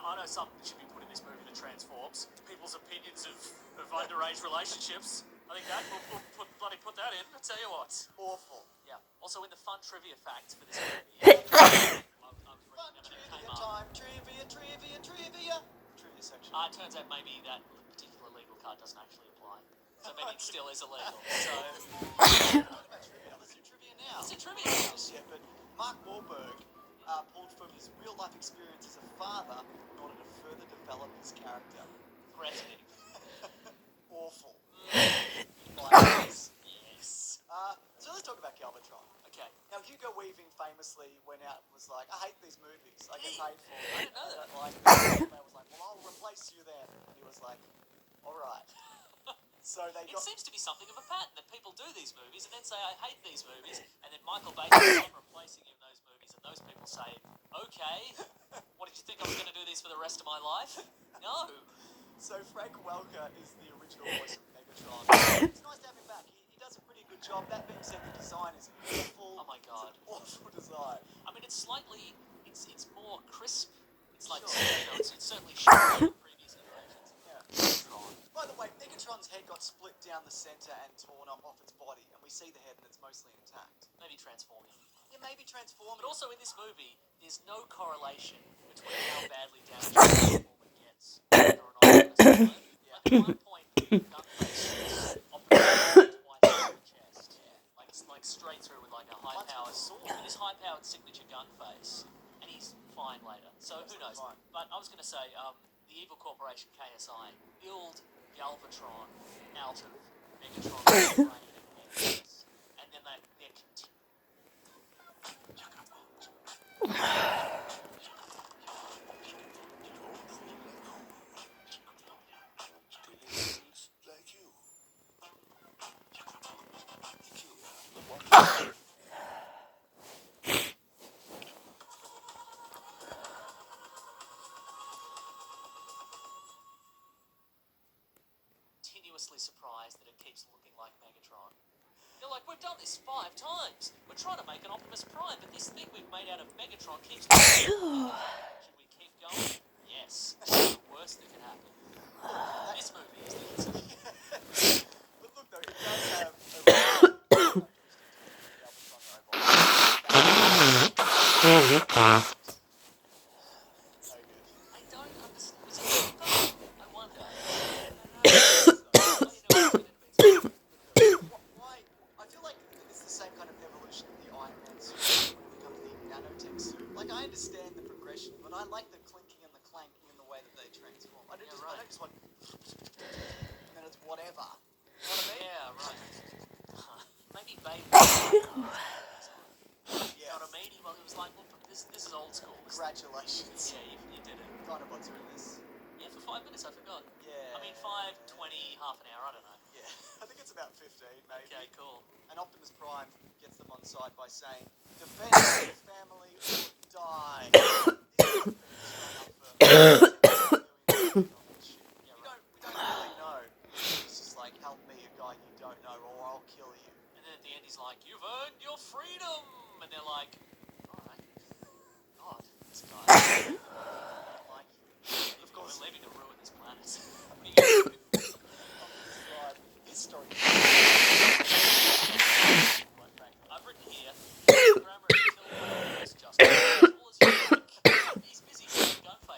know something should be put in this movie that transforms people's opinions of underage relationships. I think that we'll put that in. I'll tell you what. Awful. Yeah. Also, in the fun trivia facts for this movie, Trivia section. It turns out maybe that particular legal card doesn't actually apply. So maybe it still is illegal. So Let's do trivia now. Let's do trivia now. Yeah, but Mark Wahlberg pulled from his real life experience as a father in order to further develop his character. Threatening. Awful. Yes. So let's talk about Galvatron. Okay. Now, Hugo Weaving famously went out and was like, I hate these movies. I get paid for them. I didn't know that. I was like, well, I'll replace you then. And he was like, all right. So they It got... seems to be something of a pattern that people do these movies and then say, I hate these movies, and then Michael Bay is replacing him in those movies, and those people say, okay, what did you think I was going to do this for the rest of my life? No. So Frank Welker is the original voice of Megatron. It's nice to have him back. He does a pretty good job. That being said, the design is awful. Oh my god. It's an awful design. I mean, it's slightly, it's more crisp. It's like, it's certainly shorter than previous iterations. Yeah. By the way, Megatron's head got split down the center and torn off its body, and we see the head and it's mostly intact. Maybe transforming. Yeah, maybe transforming. But also in this movie, there's no correlation between how badly damaged the transformer gets whether or not it's going to explode. Like at one point, Gunface shoots Optimus twice in the chest. Like straight through with like a high-powered sword. With his high-powered signature Gunface. And he's fine later. So who knows? Fine. But I was going to say, the evil corporation KSI build Galvatron out of Megatron's brain and heads, and then they're continuously surprised that it keeps looking like Megatron. They're like, we've done this 5 times. We're trying to make an Optimus Prime, but this thing we've made out of Megatron keeps looking like Should we keep going? Yes. It's the worst that can happen. This movie is the answer. But look though, it does have a I don't understand. Was it I wonder. Why? I feel like it's the same kind of evolution of the Iron Man suit when it becomes the nanotech suit. Like, I understand the progression, but I like the clinking and the clanking and the way that they transform. I don't just want... And then it's whatever. You know what I mean? Yeah, right. Maybe Bay You know what I mean? He was like, well, this is old school. Congratulations. Yeah, you did it. Dinobots are in this. Yeah, for 5 minutes, I forgot. Yeah. I mean, 5, 20, half an hour, I don't know. Yeah. I think it's about 15, maybe. Okay, cool. And Optimus Prime gets them on side by saying, defend your family or die.